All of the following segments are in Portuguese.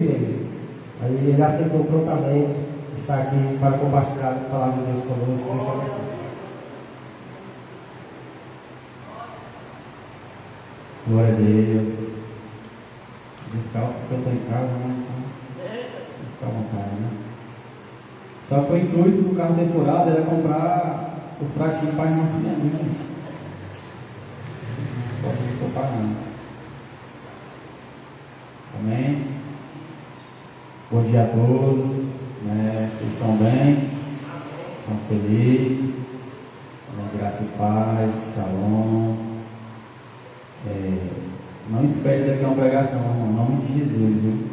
Aí ele aceitou prontamente estar aqui para compartilhar a palavra de Deus conosco. Deixa eu ver. Glória a Deus. Descalço porque eu estou em casa, né? Fica à vontade, né? Só que o intuito do carro ter furado era comprar os pratinhos para a irmã Ciane, né? Não estou pagando. Amém? Bom dia a todos, né? Vocês estão bem? Estão felizes? Graça e paz, shalom. Não espere daqui uma pregação, em nome de Jesus, viu?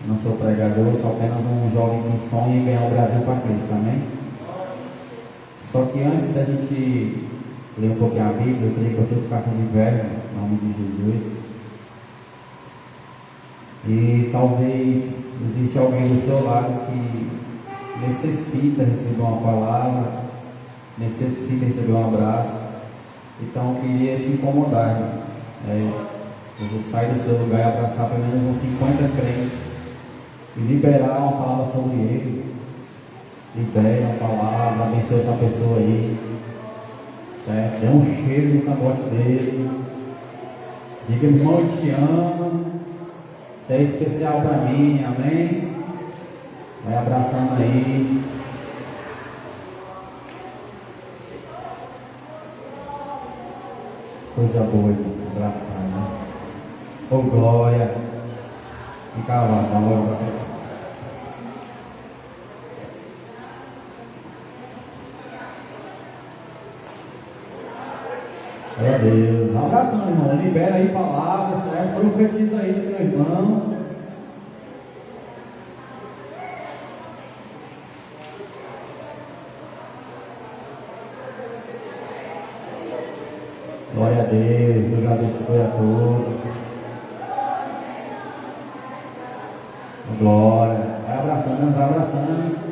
Eu não sou pregador, sou apenas um jovem que sonha em ganhar o Brasil para Cristo, amém? Só que antes da gente ler um pouquinho a Bíblia, eu queria que você ficasse de verbo, em nome de Jesus. E talvez existe alguém do seu lado que necessita receber uma palavra, necessita receber um abraço. Então eu queria te incomodar, você sai do seu lugar e abraçar pelo menos uns 50 crentes e liberar uma palavra sobre ele. Libere uma palavra, abençoe essa pessoa aí, certo? Dê um cheiro no cangote dele, diga: irmão, eu te amo, você é especial para mim, amém? Vai abraçando aí. Coisa boa, abraçar, né? Ô glória! Fica lá, dá uma glória para você. Glória a Deus. Um abração, irmão. Libera aí palavras, certo? Profetiza aí do meu irmão. Glória a Deus. Deus abençoe a todos. Glória. Vai abraçando, vai abraçando.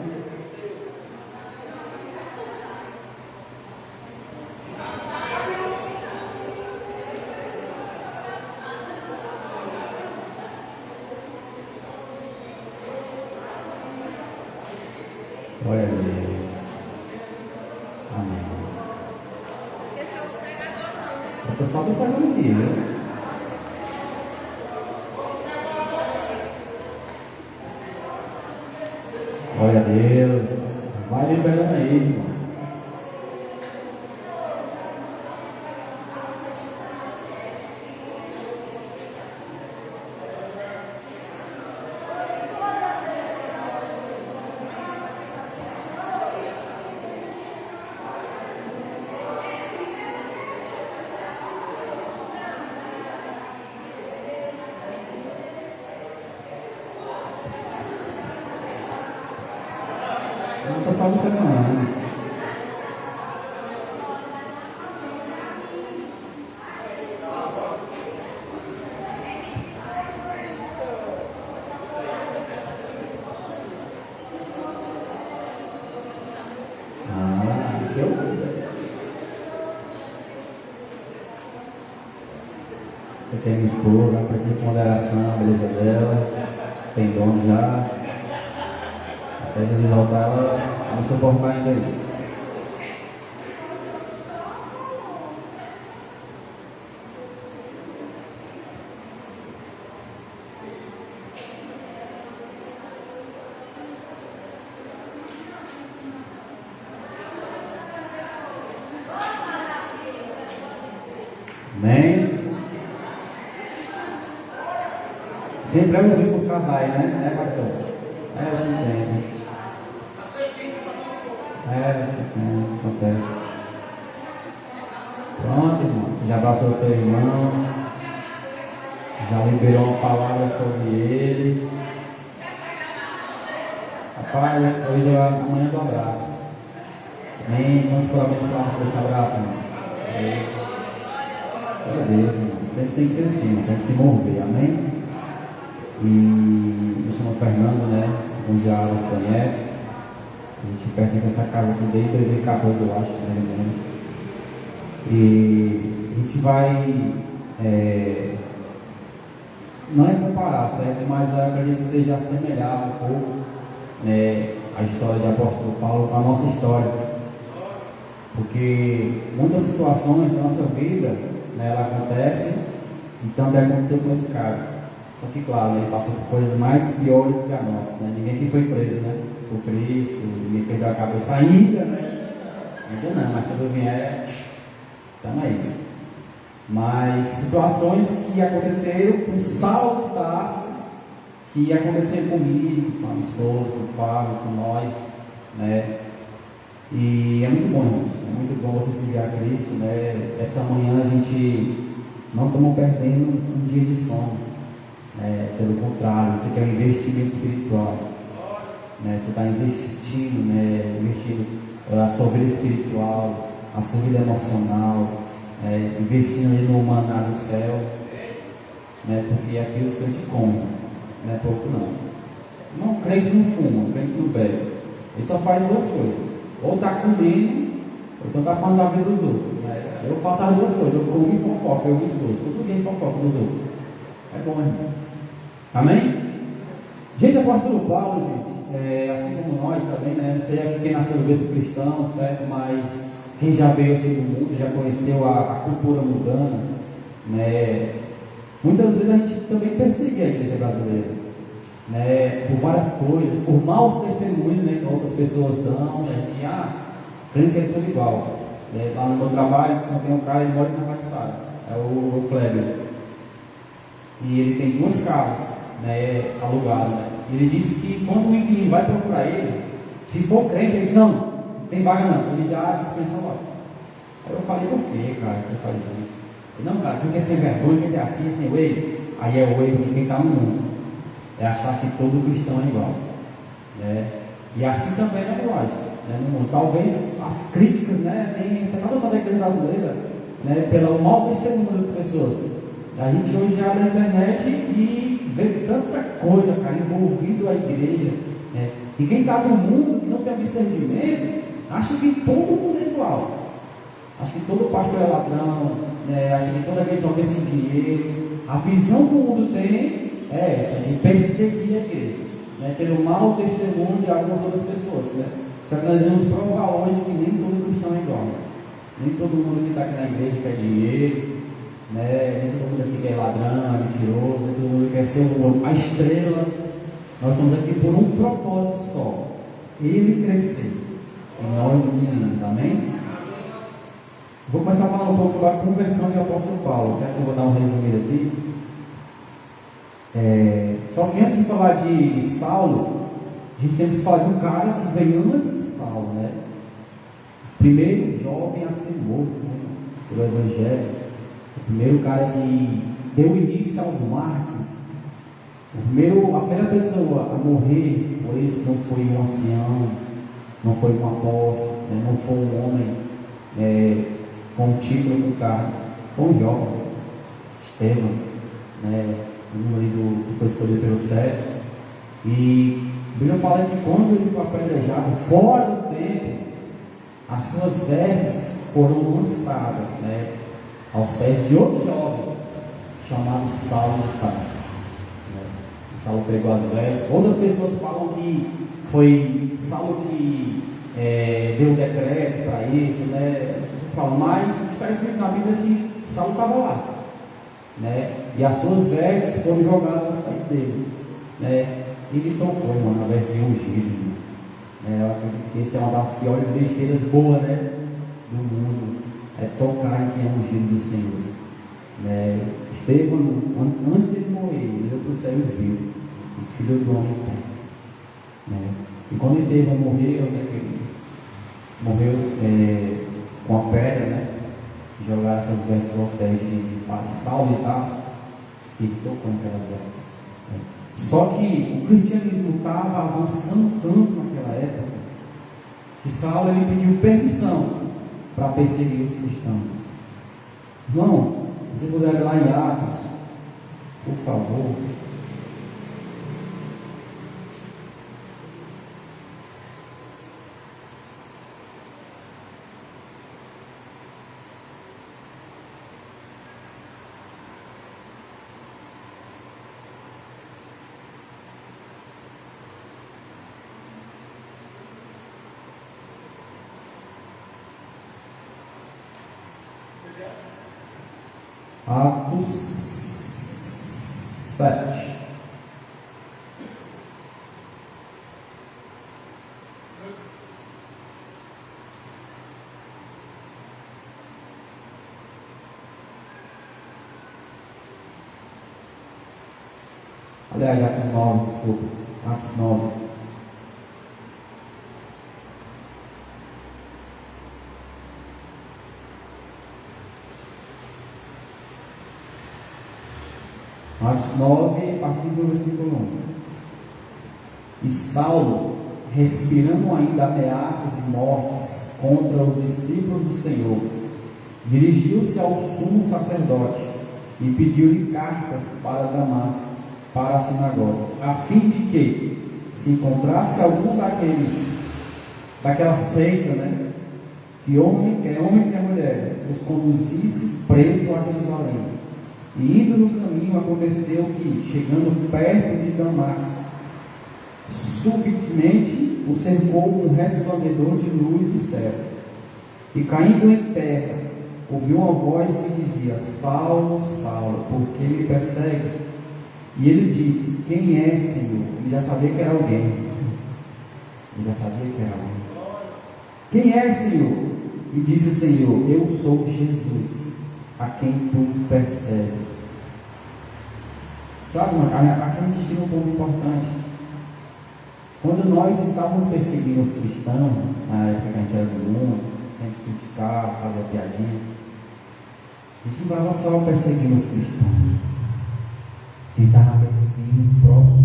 Glória a Deus. Amém. Esqueceu o pregador, não. O pessoal está fazendo aqui, viu? Glória a Deus. Vai liberando aí, irmão. Não está só você não. Que eu fiz. Você tem uma esposa, precisa de moderação, a beleza dela, tem dono já. Até de voltar ela não suportar ainda aí. Amém? Sempre é os últimos casais, né, pastor? Eu te entendo. Acontece. Pronto, irmão. Você já abraçou seu irmão, já liberou uma palavra sobre ele. Rapaz, hoje é amanhã do abraço. Amém? Vamos para abençoar com esse abraço, irmão. Glória a Deus, irmão. A gente tem que ser assim, tem que se mover, amém? E me chamo Fernando, né? Como já vocês conhecem. A gente pertence a essa casa aqui desde 2014, eu acho, mais ou menos. E a gente vai não é comparar, certo? Mas eu acredito que seja assemelhar um pouco, né, a história de apóstolo Paulo com a nossa história. Porque muitas situações da nossa vida, né, ela acontece, e também aconteceu com esse cara. Só que, claro, ele passou por coisas mais piores que a nossa, né? Ninguém aqui foi preso, né? Por Cristo, ninguém perdeu a cabeça ainda, né? Ainda não, mas quando vier, estamos aí. Mas situações que aconteceram com Saulo de Tarso, que aconteceram comigo, com a minha esposa, com o Fábio, com nós, né? E é muito bom, irmãos, é muito bom você seguir a Cristo, né? Essa manhã a gente não estamos perdendo um dia de sono, né? Pelo contrário, você quer um investimento espiritual, né? Você está investindo, né? Investindo a sua vida espiritual, a sua vida emocional, investindo ali no maná do céu, né? Porque aqui os crentes comem, não é pouco não. Não, crente não fuma, crente não bebe, ele só faz duas coisas. Ou está comendo, ou então está falando da vida dos outros. Eu faço as duas coisas, eu como e fofoco, eu me esforço, todo dia fofoco dos outros. É bom, irmão. Amém? Gente, apóstolo Paulo, gente, assim como nós também, né? Não sei aqui quem nasceu no berço cristão, certo? Mas quem já veio assim do mundo, já conheceu a cultura mundana, né? Muitas vezes a gente também persegue a igreja brasileira, né, por várias coisas, por maus testemunhos, né, que outras pessoas dão, a gente, crente é tudo igual. Lá no meu trabalho, tem um cara, ele mora na Baixada, é o Kleber, e ele tem duas casas, né, alugadas, né? Ele disse que quando o inquilino vai procurar ele, se for crente, ele diz, não tem vaga não, ele já dispensa logo. Aí eu falei, por que, cara, você faz isso? Ele, não, cara, quem quer ser vergonha, quem quer assim, sem o erro, aí é o erro de quem está no mundo. É achar que todo cristão é igual, né? E assim também é nós, né, no mundo. Talvez as críticas, né, tenham afetado toda a igreja brasileira, né, pelo mau testemunho das pessoas. A gente hoje abre a internet e vê tanta coisa, cara, envolvido a igreja, né? E quem está no mundo, que não tem discernimento, acha que todo mundo é igual. Acha que todo pastor é ladrão, né? Acha que toda igreja só quer esse dinheiro. A visão que o mundo tem é essa, de perseguir a igreja, né, pelo mau testemunho de algumas outras pessoas, né? Só que nós vamos provar hoje que nem todo cristão é igual, né? Nem todo mundo que está aqui na igreja quer dinheiro, né? Nem todo mundo aqui quer ladrão, é mentiroso, nem todo mundo quer ser a estrela. Nós estamos aqui por um propósito só, ele crescer e nós diminuirmos, amém? Vou começar a falar um pouco sobre a conversão do apóstolo Paulo, certo? Eu vou dar um resumido aqui. Só que antes de falar de Saulo, a gente tem que falar de um cara que veio antes de Saulo, né? Primeiro jovem a ser morto, né, pelo Evangelho. O primeiro cara que deu início aos mártires. A primeira pessoa a morrer por isso não foi um ancião, não foi um apóstolo, né? Não foi um homem com um título do cargo, foi um jovem, Estevão, né? O número que foi escolhido pelos céus. E a Bíblia fala que quando ele foi apedrejado fora do templo, as suas vestes foram lançadas, né, aos pés de outro jovem chamado Saulo de Tarso, né? Saulo pegou as vestes. Outras pessoas falam que foi Saulo que deu o decreto para isso, né? As pessoas falam, mas está escrito na Bíblia que Saulo estava lá, né? E as suas vestes foram jogadas aos pés deles, né? Ele tocou, mano, a veste de ungido, né? Eu acredito que essa é uma das piores besteiras boas, né, do mundo, é tocar em quem é ungido do Senhor, né? Estevão, antes de morrer, ele olhou para o céu e viu o Filho do Homem pé, né? E quando Estevão morreu, né, morreu com a pedra, né? Jogaram essas vestes aos pés de Saulo de Tarso, e ele tocou naquelas vestes, né? Só que o cristianismo estava avançando tanto naquela época que Saulo ele pediu permissão para perseguir os cristãos. Irmão, você puder lá em Atos, por favor. Marcos 7. Aliás, Atos 9, desculpa. Atos 9. Atos 9, a partir do versículo 1. E Saulo, respirando ainda ameaças e mortes contra os discípulos do Senhor, dirigiu-se ao sumo sacerdote e pediu-lhe cartas para Damasco, para as sinagogas, a fim de que, se encontrasse algum daquela seita, né, que homem, quer mulheres, os conduzisse preso a Jerusalém. E indo no caminho, aconteceu que, chegando perto de Damasco, subitamente o cercou um resplandecedor de luz do céu. E caindo em terra, ouviu uma voz que dizia: Saulo, Saulo, por que me persegues? E ele disse: Quem é, Senhor? Ele já sabia que era alguém. Quem é, Senhor? E disse o Senhor: Eu sou Jesus, a quem tu persegues. Sabe, aqui a gente tinha um ponto importante. Quando nós estávamos perseguindo os cristãos, na época que a gente era do mundo, a gente criticava, fazia piadinha, a gente não estava só perseguindo os cristãos. Quem estava perseguindo o próprio.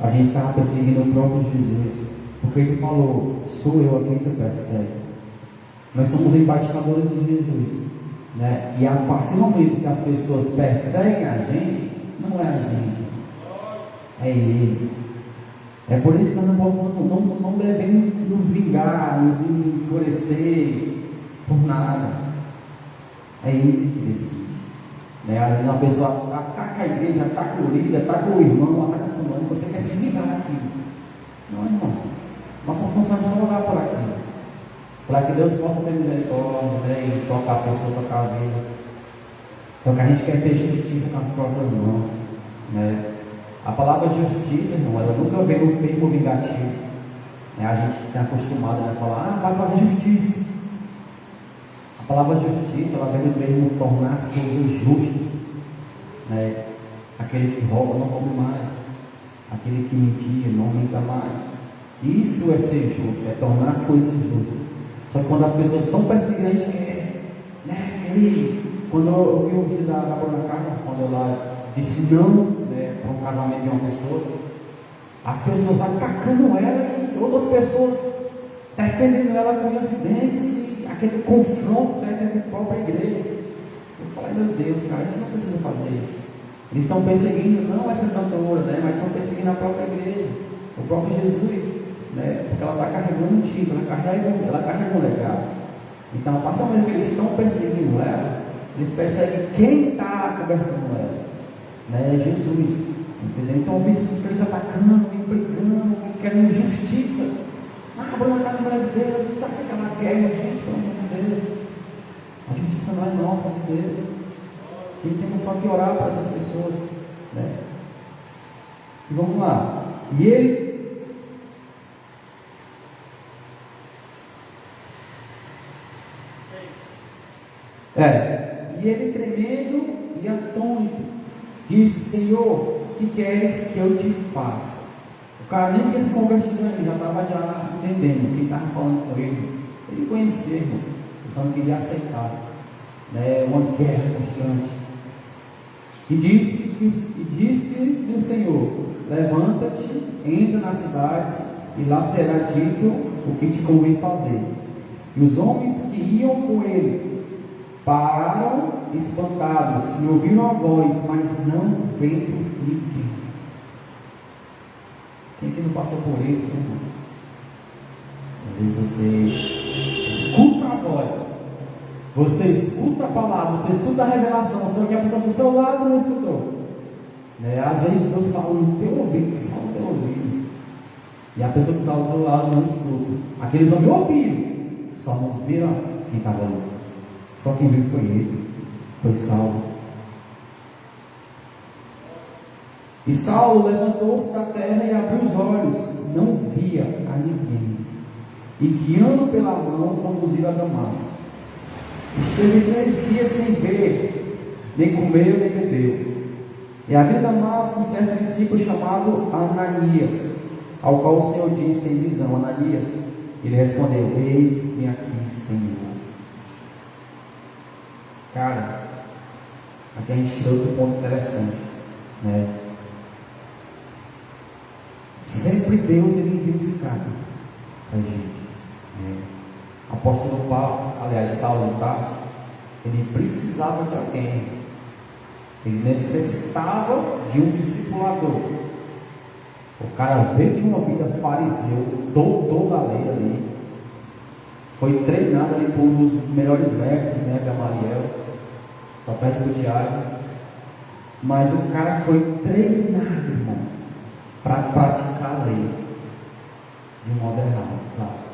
A gente estava perseguindo o próprio Jesus, porque ele falou: sou eu a quem tu persegue. Nós somos embaixadores de Jesus, né? E a partir do momento que as pessoas perseguem a gente, não é a gente, é ele. É por isso que nós não devemos nos vingar, nos enfurecer por nada. É ele que decide, né? Às vezes uma pessoa está com a igreja, está com o líder, está com o irmão, está com o fulano, você quer se ligar naquilo. Não, irmão. Nossa função é só orar por aquilo, para que Deus possa ter misericórdia, né, e tocar a pessoa, tocar a vida. Só que a gente quer ter justiça com as próprias mãos, né? A palavra justiça, irmão, ela nunca vem no tempo vingativo, né? A gente está acostumado a falar: vai fazer justiça. A palavra justiça, ela vem no termo tornar as coisas justas, né? Aquele que rouba não roube mais, aquele que mentia não minta mais. Isso é ser justo, é tornar as coisas justas. Só que quando as pessoas estão perseguindo, a gente quer, né? Quando eu vi o vídeo da Bruna Carla, quando ela disse não, né, para um casamento de uma pessoa, as pessoas atacando ela e outras pessoas defendendo ela com incidentes e aquele confronto certo entre a própria igreja. Eu falei: meu Deus, cara, a gente não precisa fazer isso. Eles estão perseguindo não essa cantora, né, mas estão perseguindo a própria igreja, o próprio Jesus, né, porque ela está carregando um título, ela carrega um legado. Então, a partir do momento que eles estão perseguindo ela, eles perseguem quem está cobertando elas, né, Jesus, entendeu? Então, eu vi os crentes atacando, brigando, querendo justiça. Abrindo a casa de Deus, está aquela guerra, gente, pelo amor de Deus. A justiça não é nossa, de Deus. E temos só que orar para essas pessoas, né? E vamos lá. E ele tremendo e atônito disse: Senhor, o que queres que eu te faça? O cara nem tinha se convertido ainda, já estava entendendo quem estava falando com ele. Ele conhecia, irmão, ele só não queria aceitar, né? Uma guerra constante. E disse o Senhor: levanta-te, entra na cidade, e lá será dito o que te convém fazer. E os homens que iam com ele pararam espantados e ouviram a voz, mas não vendo ninguém. Quem que não passou por isso, né, irmão? Às vezes você escuta a voz, você escuta a palavra, você escuta a revelação, só que a pessoa do seu lado não escutou, né? Às vezes Deus fala no teu ouvido, só no teu ouvido, E a pessoa que está do outro lado não escuta. Aqueles homens ouviram, só não viram quem estava ali. Só quem viu foi ele, foi Saulo. E Saulo levantou-se da terra e abriu os olhos, não via a ninguém. E guiando pela mão, conduziu a Damasco. Esteve 3 dias sem ver, nem comeu, nem bebeu. E havia em Damasco um certo discípulo chamado Ananias, ao qual o Senhor disse em visão: Ananias. Ele respondeu: eis-me aqui, Senhor. Cara, aqui a gente tirou outro ponto interessante, né? Sempre Deus ele envia um escape para a gente, né? Apóstolo Paulo, aliás, Saulo de Tarso, ele precisava de alguém, ele necessitava de um discipulador. O cara veio de uma vida fariseu, doutor da lei ali, foi treinado ali por um dos melhores mestres, né, Gamaliel, só perto do Tiago, mas o cara foi treinado, irmão, para praticar a lei de um modo errado, claro.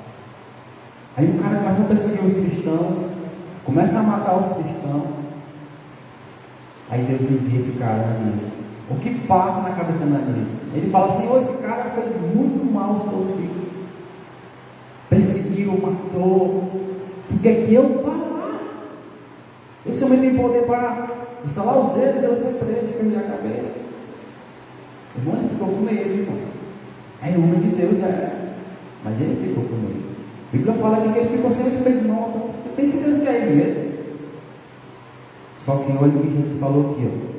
Aí o cara começa a perseguir os cristãos, começa a matar os cristãos. Aí Deus envia esse cara, Ananias. O que passa na cabeça de Ananias? Ele fala assim: esse cara fez muito mal aos teus filhos, perseguiu, matou, tu quer que eu vá lá? Esse homem tem poder para estalar os dedos, eu ser preso e perder a cabeça. O irmão ficou com medo, irmão. É homem de Deus, mas ele ficou com medo. A Bíblia fala que ele ficou sempre fez mal, então você tem certeza que é ele mesmo. Só que olha o que Jesus falou aqui, ó.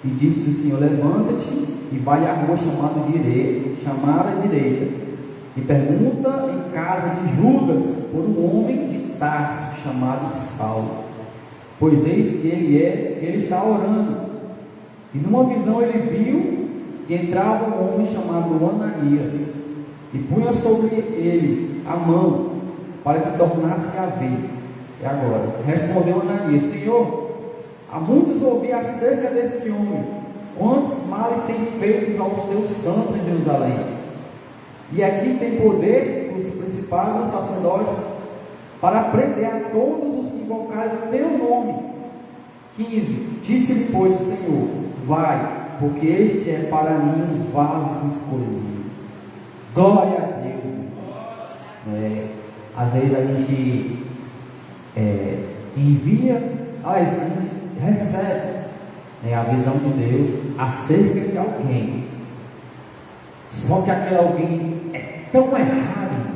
E disse-lhe o Senhor: levanta-te e vai à rua chamada direita, e pergunta em casa de Judas por um homem de Tarso chamado Saulo, pois eis que ele está orando. E numa visão ele viu que entrava um homem chamado Ananias, e punha sobre ele a mão, para que tornasse a ver. E agora, respondeu Ananias: Senhor, há muitos ouvi acerca deste homem, quantos males tem feito aos teus santos em Jerusalém. E aqui tem poder os principais dos sacerdotes para prender a todos os que invocarem o teu nome. 15. Disse-lhe, pois, o Senhor: vai, porque este é para mim um vaso escolhido. Glória a Deus. Às vezes a gente envia, a gente recebe a visão de Deus acerca de alguém. Só que aquele alguém é tão errado,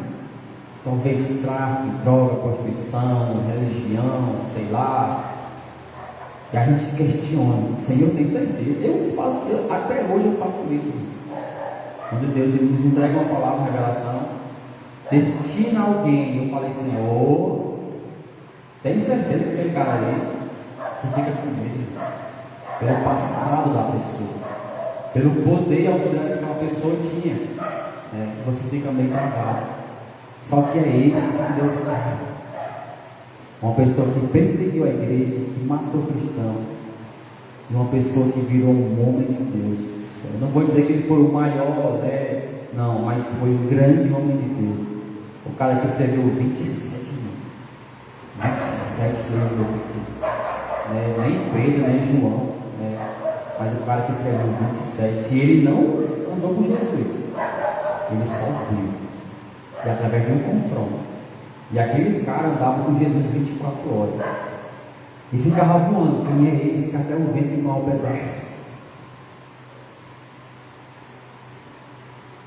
talvez tráfico, droga, prostituição, religião, sei lá, e a gente questiona: Senhor, tem certeza? Até hoje eu faço isso. Quando Deus nos entrega uma palavra, revelação, destina alguém, eu falei: Senhor, tem certeza que aquele cara ali? Você fica com medo pelo passado da pessoa, pelo poder e autoridade que aquela pessoa tinha, você fica meio travado. Só que é esse que Deus quer. Uma pessoa que perseguiu a igreja, que matou cristão, e uma pessoa que virou um homem de Deus. Eu não vou dizer que ele foi o maior, não, mas foi um grande homem de Deus. O cara que escreveu 27 livros aqui, nem Pedro, nem João, mas o cara que escreveu 27, ele não andou com Jesus, ele só viu, e através de um confronto. E aqueles caras andavam com Jesus 24 horas e ficavam voando: quem é esse que até o vento não obedece?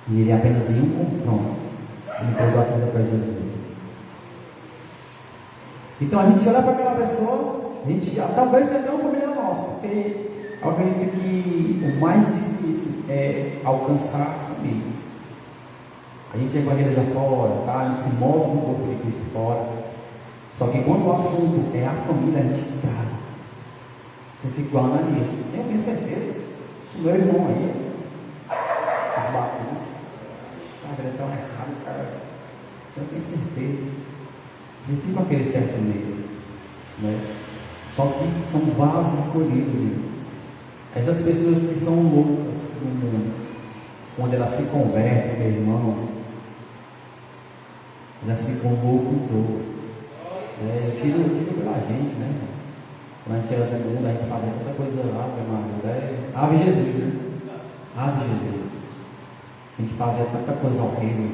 E ele apenas em um confronto entregou a vida para Jesus. Então a gente olha para aquela pessoa, talvez até uma família nossa, porque eu acredito que o mais difícil é alcançar a família. A gente evangeliza fora, tá? A gente se move um pouco de Cristo fora. Só que quando o assunto é a família, a gente trava. Você fica igual a Ananias: eu tenho certeza, isso meu irmão aí, os batutos, ele é tão errado, cara. Você não tem certeza. Você fica com aquele certo medo, Só que são vasos escolhidos, Essas pessoas que são loucas no mundo, quando ela se converte, meu irmão, ela se louco com dor. Eu tiro pela gente, né? Quando a gente era do mundo, a gente fazia tanta coisa lá, ave Jesus, né? Ave Jesus. A gente fazia tanta coisa horrível.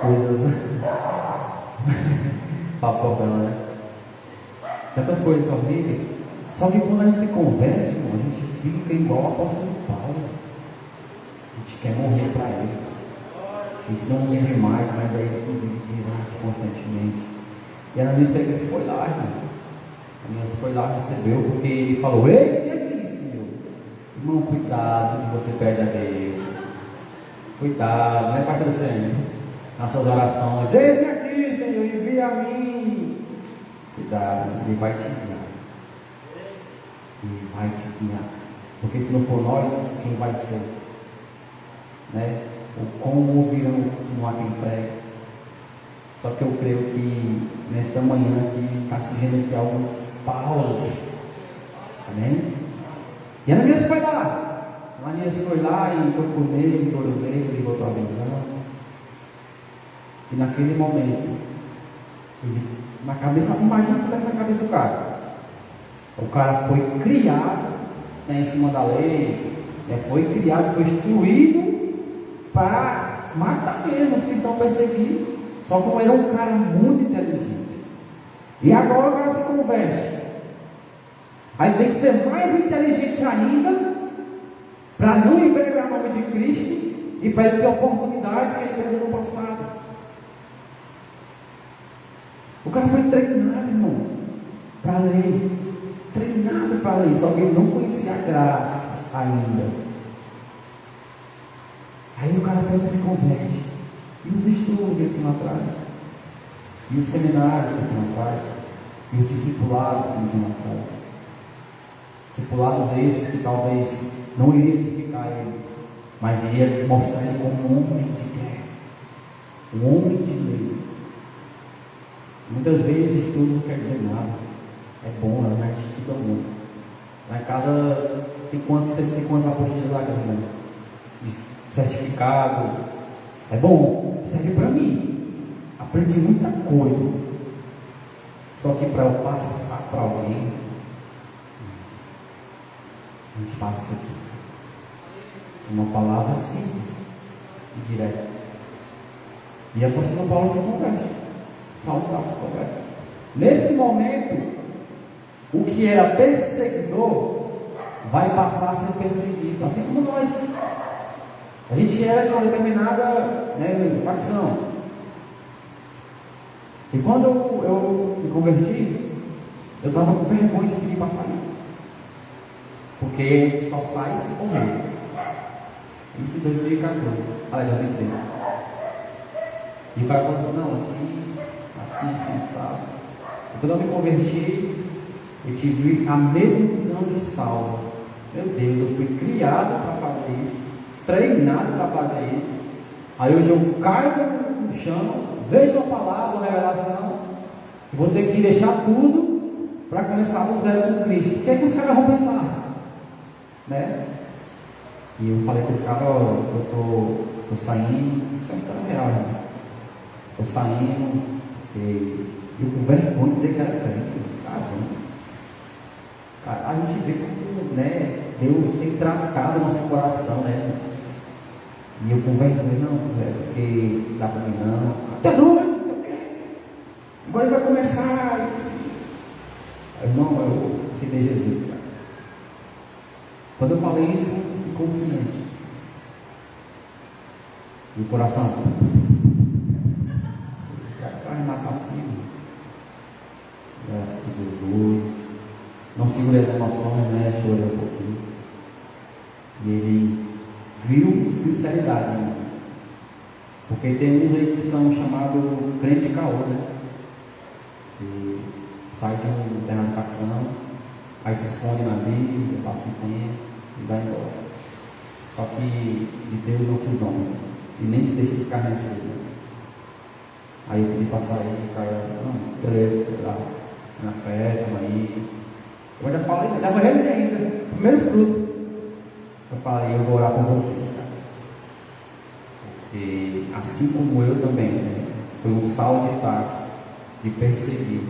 Coisas. Papocão, né? Tantas coisas horríveis. Só que quando a gente se converte, irmão, a gente fica igual ao apóstolo Paulo. A gente quer morrer para ele. A gente não vive mais, mas aí ele vive direto, constantemente. E a Ananias foi lá, irmãos. A Ananias foi lá, recebeu, porque ele falou: eis-me aqui, Senhor. Irmão, cuidado que você perde a Deus. Cuidado, né, pastor Senhor? Nas suas orações: eis-me aqui, Senhor, envia a mim. Cuidado, ele vai te guiar. Ele vai te guiar. Porque se não for nós, quem vai ser? Né? Como ouvirão se não há quem pregue? Só que eu creio que nesta manhã aqui está surgindo aqui alguns Paulos. Amém? E Ananias foi lá. Ananias foi lá e tocou nele, orou nele, ele botou a visão. E naquele momento, ele, na cabeça, imagina como é que foi a cabeça do cara. O cara foi criado, né, em cima da lei, né, foi criado, foi instruído para matar mesmo os que estão perseguindo. Só que ele é um cara muito inteligente. E agora o cara se converte. Aí tem que ser mais inteligente ainda, para não envergonhar o nome de Cristo e para ele ter a oportunidade que ele teve no passado. O cara foi treinado, irmão, para a lei. Treinado para a lei, só que ele não conhecia a graça ainda. Aí o cara pega e se converte. E os estudos que tinham atrás, e os seminários que tinham atrás, e os discipulados que tinham atrás. Discipulados esses que talvez não iriam edificar ele, mas iria mostrar ele como um homem de guerra, um homem de lei. Muitas vezes estudo não quer dizer nada. É bom, a gente estuda muito. Lá em casa tem quantos apostilas lá, galera? Certificado. É bom, serve para mim. Aprendi muita coisa. Só que para eu passar para alguém, a gente passa aqui. Uma palavra simples e direta. E a apóstolo Paulo se converte. Saulo se converte. Nesse momento, o que era perseguidor vai passar a ser perseguido. Assim como nós. A gente era de uma determinada, né, facção. E quando eu me converti, eu estava com vergonha de pedir para sair. Porque só sai se correr. Isso em 2014. Aliás, 2013. E o cara falou assim: não, aqui, assim, sabe? E quando eu me converti, eu tive a mesma visão de Saulo. Meu Deus, eu fui criado para fazer isso, treinado para fazer isso. Aí hoje eu caio no chão, vejo a palavra, a revelação, e vou ter que deixar tudo para começar do zero com Cristo. O que é que os caras vão pensar? Né? E eu falei para esse cara: ó, eu tô saindo, isso é uma história real, né? Tô saindo, e eu com vergonha de dizer que era crente. A gente vê como, né, Deus tem tratado o nosso coração, né? E eu com vergonha: não, velho, porque dá para mim não. Até doido, agora ele vai começar. Irmão, eu citei Jesus, cara. Quando eu falei isso, ficou um silêncio. E o coração: os caras vai me matar aqui. Graças a Jesus. Não segurei as emoções, né? Chorei um pouquinho. E ele viu sinceridade, né? Porque tem uns aí que são chamados crente caô, né? Se sai de um determinada facção, aí se esconde na Bíblia, passa um tempo e vai embora. Só que de Deus não se zomba e nem se deixa escarnecer. Né? Aí eu pedi para sair, o cara: não, beleza, lá na fé, estamos aí. Eu já falei, já realizei ainda, primeiro fruto. Eu falei: eu vou orar por vocês, cara. E assim como eu também, né, foi um Saulo de Tarso, de perseguir.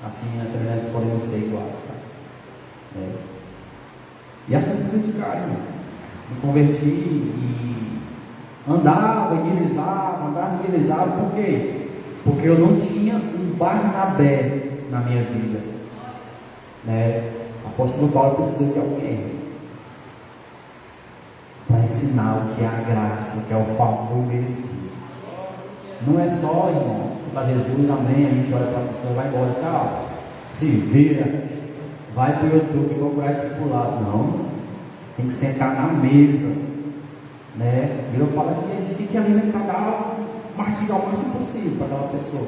Assim também nós podemos ser iguais. Tá? E as pessoas criticaram, me converti e andava, evangelizava, por quê? Porque eu não tinha um Barnabé na minha vida. Né? O apóstolo Paulo precisa de alguém para ensinar o que é a graça, o que é o favor merecido. Não é só, irmão, você está Jesus, amém, a gente olha para a pessoa, vai embora, tchau, se vira, vai para o YouTube procurar discipulado. Não, tem que sentar na mesa, né? Eu falo que a gente tem que alimentar, mastigar o máximo possível para aquela pessoa.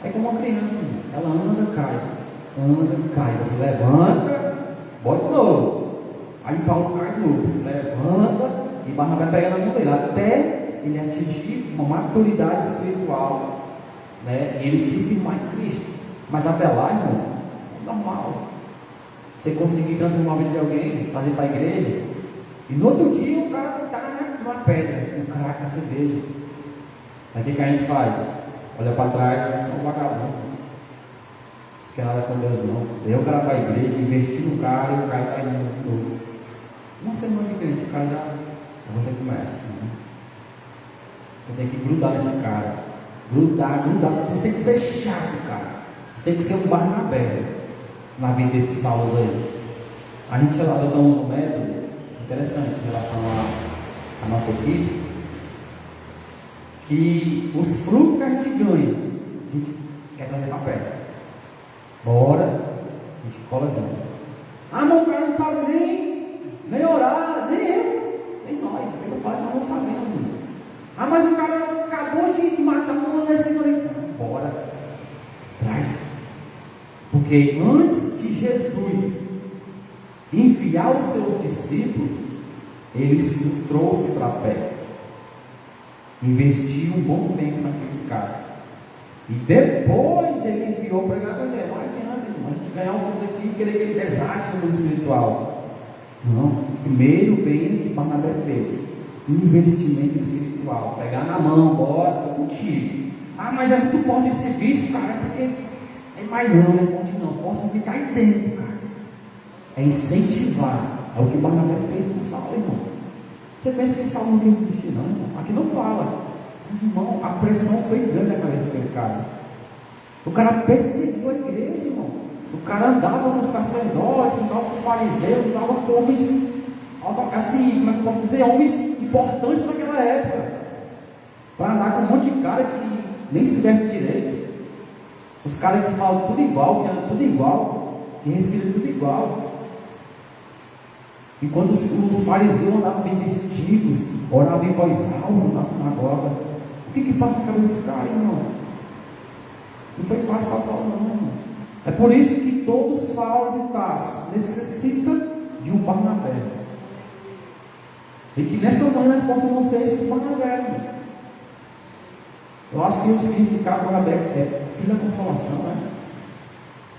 É como uma criança, ela anda, cai, você levanta, bota de novo. Aí Paulo cai de novo, levanta e Barnabé pega na mão dele, até ele atingir uma maturidade espiritual, né? E ele se firmar em Cristo. Mas até lá, irmão, é normal. Você conseguir transformar a vida de alguém, trazer para a igreja, e no outro dia o cara está numa pedra, um craque na cerveja. Aí o que a gente faz? Olha para trás, é um vagabundo. Isso que é nada com Deus não. Eu o cara para a igreja, investir no cara e o cara está indo de novo. Uma semana de igreja, o cara já. Você começa. Né? Você tem que grudar nesse cara. Grudar. Você tem que ser chato, cara. Você tem que ser um Barnabé na vida desses Saulos aí. A gente adotamos um método interessante em relação à nossa equipe, que os frutos que a gente ganha, a gente quer trazer para perto. Bora, a gente cola junto. Ah, mas o cara não sabe nem orar, nem eu, nem nós. Eu falo, nós não sabemos. Ah, mas o cara acabou de matar uma dessa aí. Bora, traz. Porque antes de Jesus enviar os seus discípulos, ele se trouxe para perto, investiu um bom tempo naqueles caras, e depois ele enviou para pregar o evangelho. Não adianta, irmão, a gente ganhar um fundo aqui e querer que ele desastre no mundo espiritual. Não, primeiro vem o que Barnabé fez: investimento espiritual, pegar na mão, bora, estou contigo. Ah, mas é muito forte esse vício, cara, porque mas não é forte não, forte é ficar aí dentro, cara. É incentivar. É o que Barnabé fez com Saulo, irmão. Você pensa que Saulo não quer desistir, não, irmão? Aqui não fala. Mas, irmão, a pressão foi grande na cabeça daquele cara. O cara perseguiu a igreja, irmão. O cara andava com sacerdotes, andava com fariseus, andava com homens, assim, como é que eu posso dizer, homens importantes naquela época. Para andar com um monte de cara que nem se veste direito. Os caras que falam tudo igual, que andam tudo igual, que respiram tudo igual. E quando os fariseus andavam bem vestidos, oravam em voz alta na sinagoga, o que passa na cabeça desse cara, irmão? Não foi fácil para Saulo, não, irmão. É por isso que todo Saulo de Tarso necessita de um Barnabé. E que nessa manhã nós possamos ser esse Barnabé, irmão. Eu acho que o significado do Barnabé é filho da consolação, né?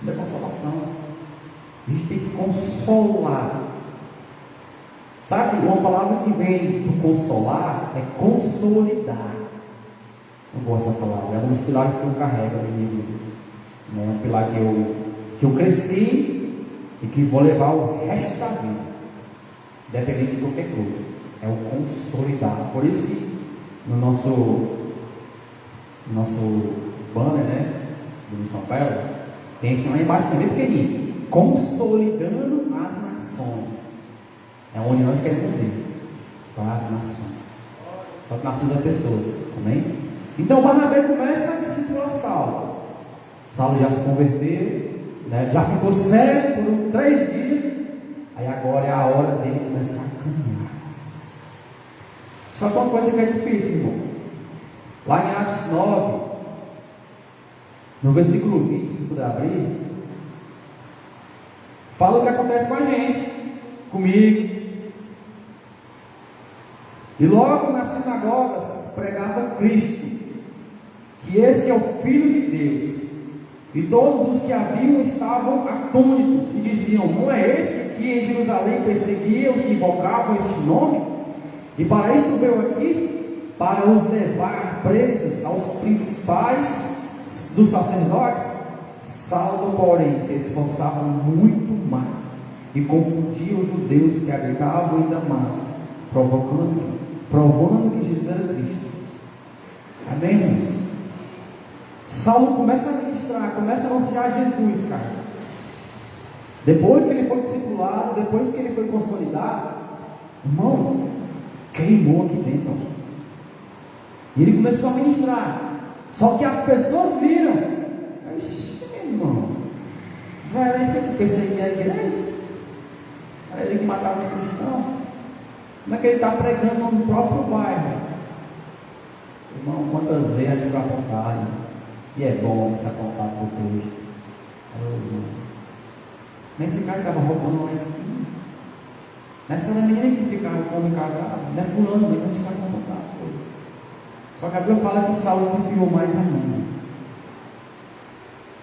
Filho da consolação. A gente tem que consolar. Sabe, uma palavra que vem do consolar é consolidar. Eu gosto dessa palavra. É um dos pilares que eu carrego na minha vida. É um pilar que eu cresci e que vou levar o resto da vida, independente de qualquer coisa. É o consolidar. Por isso que no nosso banner, né, do São Paulo, tem esse lá embaixo também pequenininho: consolidando as nações. É onde nós queremos ir, para as nações. Só que nações é pessoas, amém? Então Barnabé começa a discipular Saulo. Saulo já se converteu, né? Já ficou cego por 3 dias. Aí agora é a hora dele começar a caminhar. Só que uma coisa que é difícil, irmão. Lá em Atos 9, no versículo 20, se puder abrir, fala o que acontece com a gente, comigo. E logo nas sinagogas pregava Cristo, que esse é o Filho de Deus. E todos os que haviam estavam atônitos e diziam: não é este que em Jerusalém perseguia os que invocavam este nome? E para isto veio aqui? para os levar presos aos principais dos sacerdotes. Saulo, porém, se esforçava muito mais e confundia os judeus que habitavam em Damasco, provando que Jesus era Cristo. Amém, irmãos? Saulo começa a ministrar, começa a anunciar Jesus, cara. Depois que ele foi discipulado, depois que ele foi consolidado, irmão, queimou aqui dentro. E ele começou a ministrar. Só que as pessoas viram. Ixi, irmão, vai lá esse aqui perseguir a igreja? Era ele que matava os cristãos. Como é que ele está pregando no próprio bairro? Irmão, quantas vezes a gente vai apontar, e é bom se apontar por Cristo. Nesse cara estava roubando uma esquina. Nessa era a menina que ficava com homem casado. Não é fulano, mas a gente começa a apontar as coisas. Só que a Bíblia fala que Saulo se enfiou mais ainda.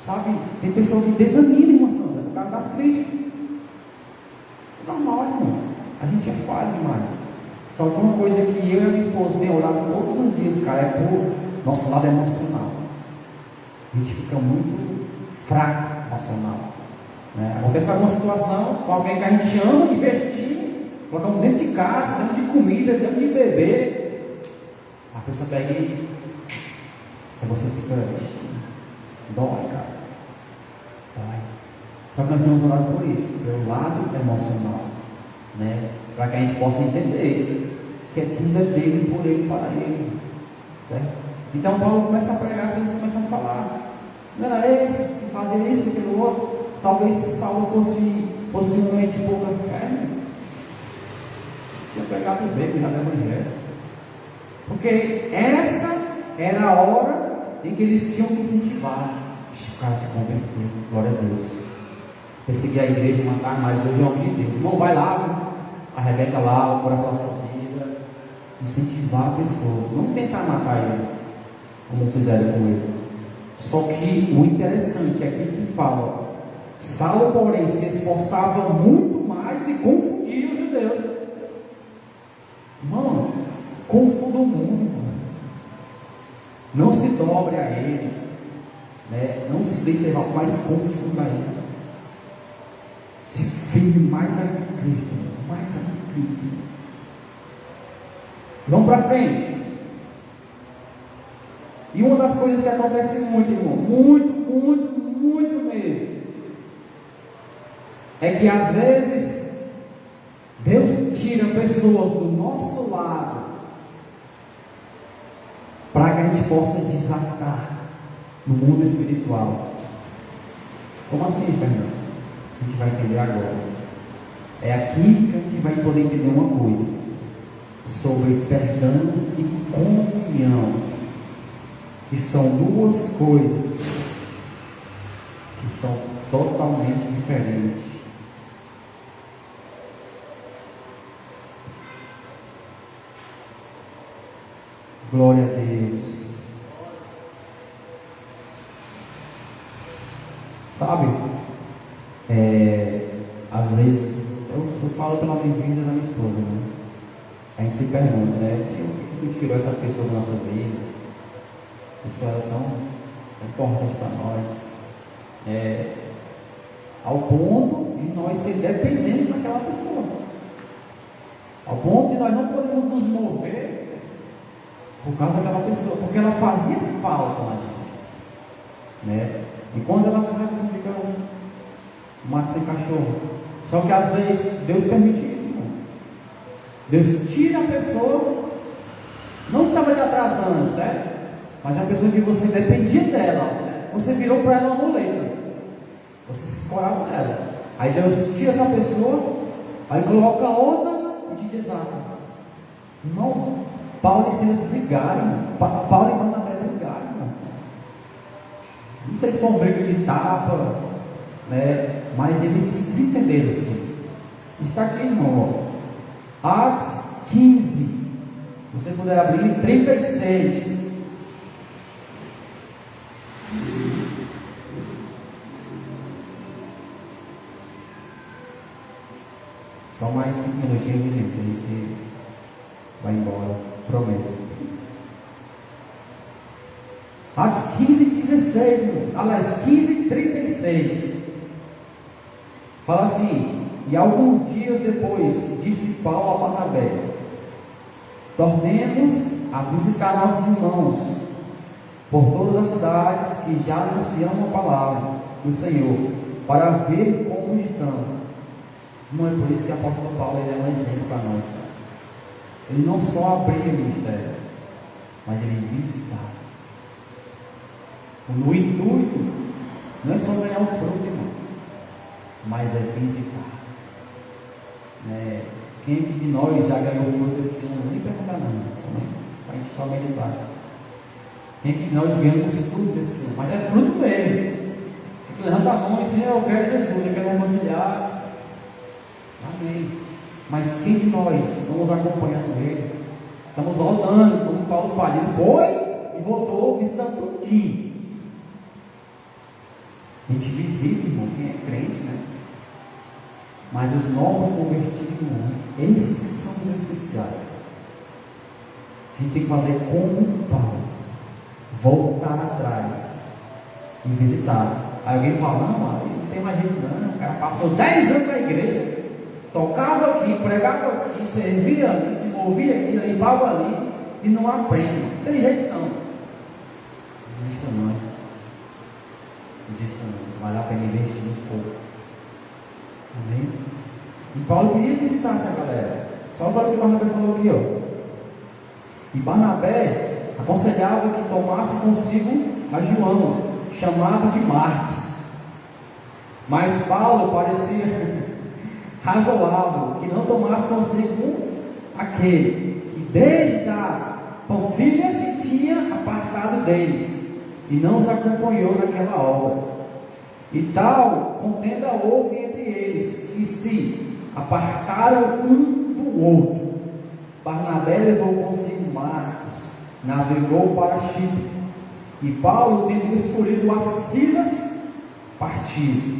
Sabe, tem pessoas que desanimam, irmã Sandra, por causa das críticas. É normal, irmão. A gente é falho demais. Só que uma coisa que eu e a minha esposa temos orado todos os dias, cara, é por nosso lado emocional. A gente fica muito fraco emocional. Acontece alguma situação com alguém que a gente ama, divertir, colocamos dentro de casa, dentro de comida, dentro de beber. A pessoa pega e você fica, dói, cara. Dói. Só que nós temos orado por isso, pelo lado emocional, para que a gente possa entender que tudo é dele, por ele, para ele, certo? Então Paulo começa a pregar, às vezes começa a falar, não era esse que fazia isso, aquilo outro. Talvez Saulo fosse um homem de pouca fé, tinha pegado o beco já do evangelho, porque essa era a hora em que eles tinham que incentivar. O cara se converteu, glória a Deus. Perseguir a igreja, matar mais, hoje é homem de Deus. Irmão, vai lá, arrebenta lá, ora pela sua vida, incentivar a pessoa, não tentar matar ele, como fizeram com ele. Só que o interessante é aqui que fala: Saulo, porém, se esforçava muito mais e confundia os judeus. Mano, confunda o mundo, mano. Não se dobre a ele, não se deixe levar, mas confunda ele. Se firme mais a Cristo, mais a Cristo. Vamos para frente. E uma das coisas que acontece muito, irmão, muito mesmo, é que às vezes Deus tira pessoas do nosso lado para que a gente possa desatar no mundo espiritual. Como assim, Fernando? A gente vai entender agora. É aqui que a gente vai poder entender uma coisa sobre perdão e comunhão, que são duas coisas que são totalmente diferentes. Glória a Deus. Sabe, às vezes eu falo pela minha vida da minha esposa, a gente se pergunta, Senhor, por que tirou essa pessoa da nossa vida? Isso era tão importante para nós, ao ponto de nós ser dependentes daquela pessoa, ao ponto de nós não podemos nos mover por causa daquela pessoa, porque ela fazia falta na gente, e quando ela sai, você fica um mato sem cachorro. Só que às vezes Deus permite isso, irmão. Deus tira a pessoa, não estava te atrasando, certo? Mas a pessoa que você dependia dela, você virou para ela uma muleta, você se escorava nela. Aí Deus tira essa pessoa, aí coloca outra e te desata. Irmão, Paulo e Silas brigaram, Paulo e Barnabé brigaram, irmão. Não sei se foi um briga de tapa, mas eles se desentenderam, sim. Está aqui, irmão, Atos 15, se você puder abrir, 36. Só mais 5 minutinhos, gente, a gente vai embora, prometo. Atos 15:16, irmão. Aliás, 15:36. Fala assim: e alguns dias depois, disse Paulo a Barnabé: tornemos a visitar nossos irmãos por todas as cidades que já anunciam a palavra do Senhor, para ver como estão. Não é por isso que o apóstolo Paulo ele é um exemplo para nós. Ele não só abria o ministério, mas ele visitava. No intuito, não é só ganhar o fruto, irmão, mas é visitar. Quem de nós já ganhou fruto esse ano? Nem perguntar não, para a gente só meditar. Quem de nós ganhamos frutos esse ano? Mas é fruto mesmo. Tem que levantar a mão e dizer: eu quero Jesus, eu quero reconciliar. Amém. Mas quem de nós estamos acompanhando ele? Estamos rodando, como Paulo fala. Ele foi e voltou visitando tudinho. A gente visita, irmão, quem é crente, né? Mas os novos convertidos, irmão, esses são os essenciais. A gente tem que fazer como Paulo, voltar atrás e visitar. Aí alguém fala: não tem mais gente não. O cara passou 10 anos na igreja, tocava aqui, pregava aqui, servia ali, se movia aqui, limpava ali, e não aprende. Não tem jeito não. Desista não. Desista não. Vale a pena investir um pouco. Amém? E Paulo queria visitar essa galera. Só para o que o Barnabé falou aqui, ó. E Barnabé aconselhava que tomasse consigo a João, chamado de Marcos. Mas Paulo parecia razoável que não tomasse consigo aquele que desde a Panfilha se tinha apartado deles e não os acompanhou naquela obra. E tal contenda houve entre eles, que se apartaram um do outro. Barnabé levou consigo Marcos, navegou para Chipre, e Paulo, tendo escolhido a Silas, partiu,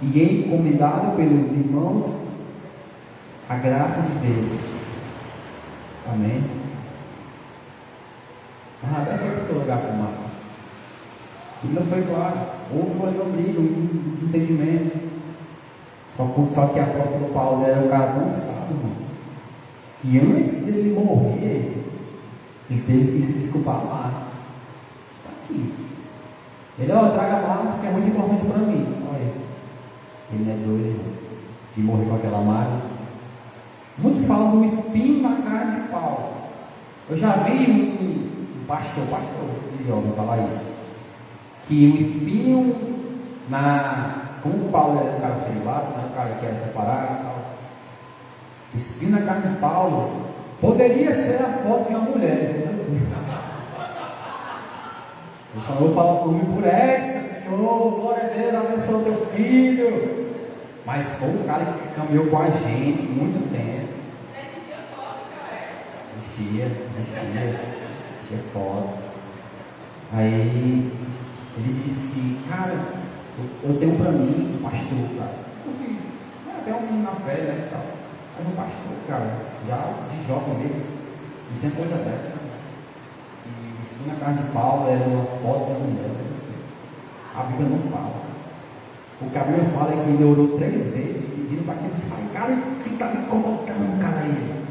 e encomendado pelos irmãos a graça de Deus. Amém? Barnabé foi para o seu lugar com Marcos. Ainda foi claro, houve uma briga, um desentendimento. Só que o apóstolo Paulo era um cara tão sábio, irmão, que antes dele morrer, ele teve que se desculpar a Marcos. Está aqui. Ele: traga Marcos, que é muito importante para mim. Olha, ele não é doido, irmão, de morrer com aquela mágoa. Muitos falam do espinho na carne de Paulo. Eu já vi um pastor, ele ouve falar isso, que o espinho como Paulo era um cara celibado, né, um cara que era separado e tal, o espinho na carne de Paulo poderia ser a foto de uma mulher. Eu só vou falar por mim por ética, Senhor, glória a Deus, abençoa o teu filho. Mas foi um cara que caminhou com a gente muito tempo. Já existia foto, cara? Existia foto. Aí ele disse que, cara, eu tenho para mim um pastor, cara. Assim, até um menino na fé, né, e tal. Mas um pastor, cara, já de jovem mesmo, disse uma coisa dessa, né? E isso na casa de Paulo era uma foto da mulher. A Bíblia não fala. O que a Bíblia fala é que ele orou 3 vezes, pedindo para que ele saia, cara, e fica incomodando, cara, aí.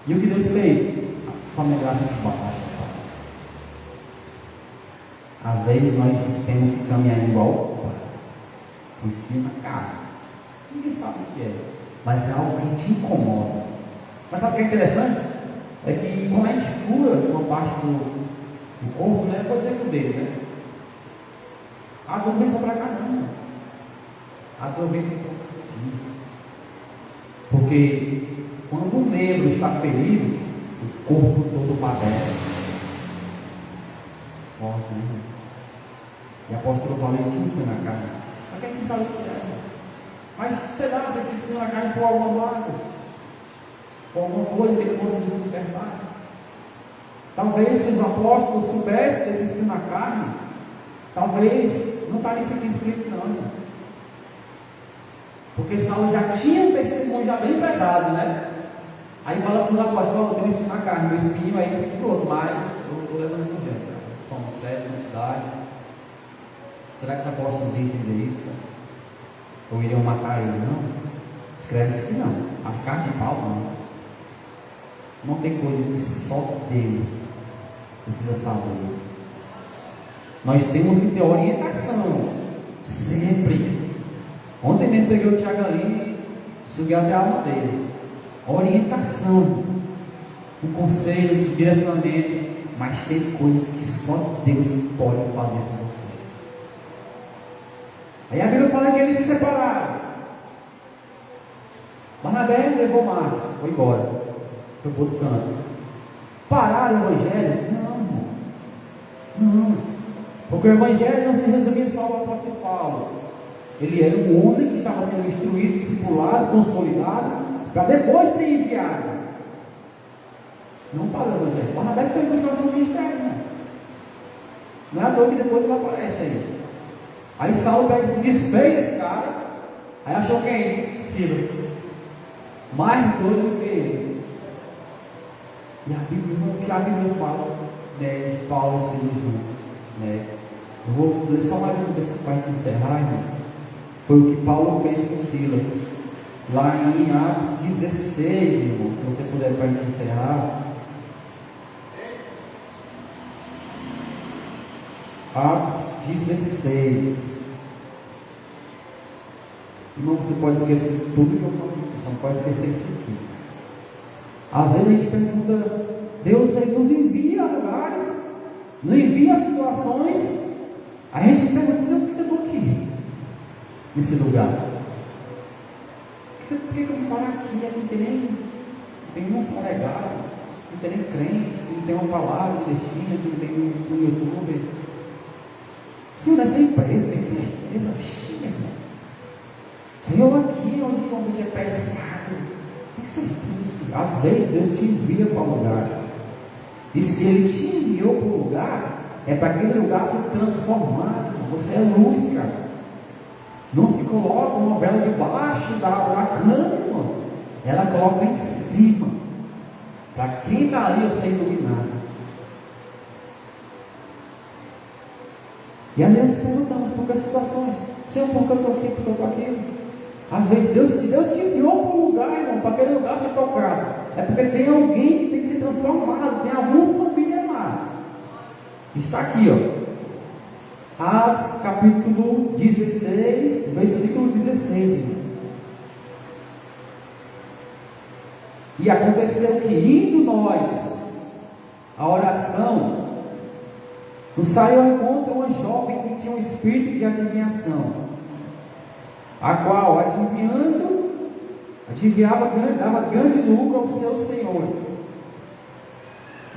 E o que Deus fez? Só me graça de baixo. Às vezes nós temos que caminhar igual o espinho na carne. Ninguém sabe o que é, mas é algo que te incomoda. Mas sabe o que é interessante? É que quando a gente fura uma parte do corpo, né? Por exemplo, dele, né? A dor vem só para caramba. A dor vem para todo. Porque quando um membro está ferido, o corpo todo padece. Forte, né? E o apóstolo Paulo tinha isso na carne. Mas quem não sabe o que é? Mas sei lá, se esse espinho na carne for alguma mágoa, for alguma coisa que ele conseguisse libertar. Talvez se os apóstolos soubessem desse espinho na carne, talvez não estaria sendo escrito não, irmão. Porque Saulo já tinha um testemunho já bem pesado, né? Aí fala para os apóstolos: tem um espinho na carne, meu espinho é esse aqui do outro, mas eu estou levando por diante. somos 7 na cidade. Será que os apóstolos iam entender isso? Ou iriam matar ele? Não. Escreve-se que não. As cartas de Paulo não. Não tem coisa que só Deus precisa saber. Nós temos que ter orientação. Sempre. Ontem mesmo peguei o Tiago ali e subi até a alma dele. Orientação. Um conselho de direcionamento. Mas tem coisas que só Deus pode fazer com você. Aí a Bíblia fala que eles se separaram. Barnabé levou Marcos, foi embora. Foi para outro canto. Pararam o Evangelho? Não. Porque o Evangelho não se resumia só ao apóstolo Paulo. Ele era um homem que estava sendo instruído, discipulado, consolidado, para depois ser enviado. Não parou o Evangelho. Barnabé foi continuar seu ministério, né? Não é à toa que depois ele aparece aí. Aí Saulo pega e se desfez desse cara. Aí achou quem? Silas. Mais doido do que ele. E a Bíblia, o que a Bíblia fala, né, de Paulo e Silas, né? Eu vou ler só mais um texto para a gente encerrar, irmão. Foi o que Paulo fez com Silas. Lá em Atos 16, irmão. Se você puder para a gente encerrar. Atos 16. Irmão, você pode esquecer tudo que eu estou aqui. Você não pode esquecer isso aqui. Às vezes a gente pergunta, Deus ele nos envia a lugares, nos envia a situações. A gente pergunta, por que eu estou aqui? Nesse lugar. Por que eu vou parar aqui? Aqui tem um só legado, não tem nem crente, não tem uma palavra de destino, não tem um YouTube. Senhor, nessa empresa, tem certeza? Chega, irmão. Senhor, aqui onde é pesado, tem certeza. Às vezes Deus te envia para o lugar. E se Ele te enviou para o lugar, é para aquele lugar se transformar. Você é luz, cara. Não se coloca uma vela debaixo da cama, irmão. Ela coloca em cima. Para quem está ali, eu sei iluminado. E aí nós perguntamos por que situações. Senhor, por que eu estou aqui, por que eu estou aqui? Às vezes, se Deus te enviou para um lugar, irmão, para aquele lugar ser tocado, é porque tem alguém que tem que ser transformado, tem alguma família amada. Está aqui, ó. Atos capítulo 16, versículo 16. Irmão. E aconteceu que, indo nós à oração, nos saiu ao encontro uma jovem que tinha um espírito de adivinhação, a qual, dava grande lucro aos seus senhores.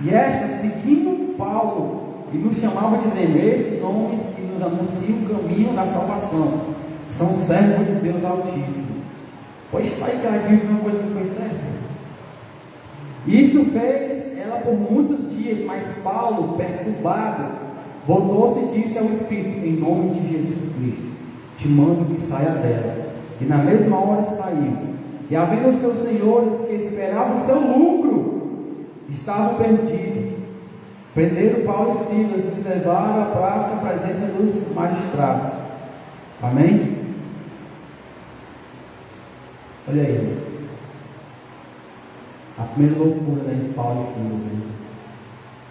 E esta, seguindo Paulo, e nos chamava dizendo: estes homens que nos anunciam o caminho da salvação, são servos de Deus Altíssimo. Pois está aí que ela disse uma coisa que não foi certa. Isto fez ela por muitos dias, mas Paulo, perturbado, voltou-se e disse ao Espírito: em nome de Jesus Cristo, te mando que saia dela. E na mesma hora saiu. E havendo os seus senhores que esperavam o seu lucro, estavam perdidos. Prenderam Paulo e Silas e levaram à praça à presença dos magistrados. Amém? Olha aí. A primeira loucura, né, de Paulo e Silas. Né?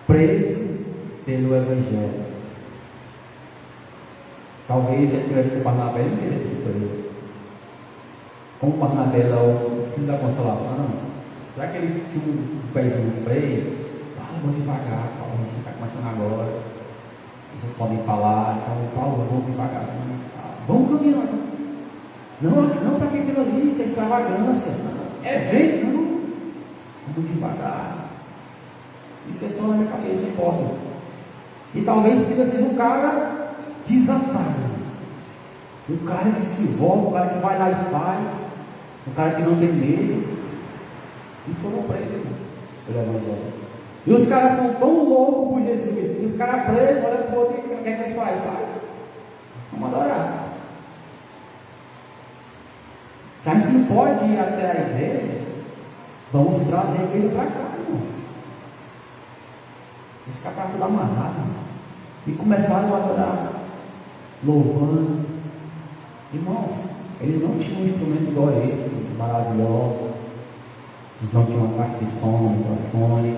Preso pelo Evangelho. Talvez se ele tivesse com Barnabé, ele não teria sido preso. Como Barnabé é o filho da consolação, será que ele tinha um pezinho no freio? Vamos devagar, Paulo, a gente está começando agora. Vocês podem falar, então, Paulo, vamos devagar assim. Vamos caminhar. Não para que aquilo ali, isso é extravagância. É vento, não. Vamos devagar. Isso é só na minha cabeça, importa. E talvez Silas seja um cara desatado. Um cara que se envolve, um cara que vai lá e faz. Um cara que não tem medo. E foram presos pelo Evangelho. E os caras são tão loucos por Jesus. E os caras presos, olha para o outro, o que é que eles fazem? Vamos adorar. Se a gente não pode ir até a igreja, vamos trazer a igreja para cá, irmão. Isso cá está tudo amarrado. E começaram a adorar, louvando. Irmãos, eles não tinham um instrumento igual esse, maravilhoso. Eles não tinham uma caixa de som, um microfone.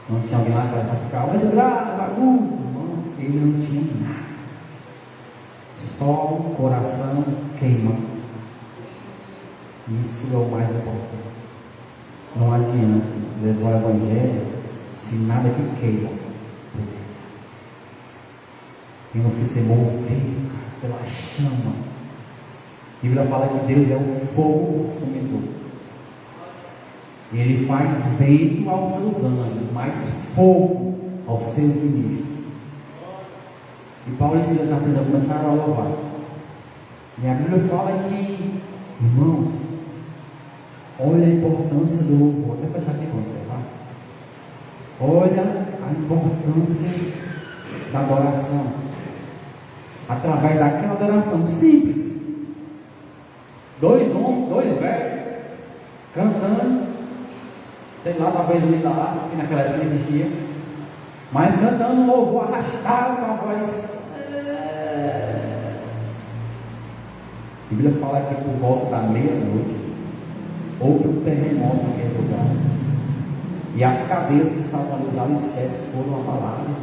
Não tinha alguém lá para ficar, olha lá, bagulho. Irmão, ele não tinha nada. Só o coração queima. Isso é o mais importante. Não adianta levar o Evangelho se nada que queima. Temos que ser movidos pela chama. A Bíblia fala que Deus é o fogo consumidor. Ele faz vento aos seus anjos, mas fogo aos seus ministros. E Paulo e Silas na prisão começaram a louvar. E a Bíblia fala que, irmãos, olha a importância do louvor. Vou fechar aqui com você, tá? Olha a importância da adoração. Através daquela adoração simples. Dois homens, dois velhos, cantando. Sei lá, talvez o da lá, que naquela época não existia. Mas cantando um louvor arrastado com a voz. A Bíblia fala que por volta da meia-noite houve um terremoto naquele lugar. E as cadeias que estavam ali, os alicerces foram abaladas.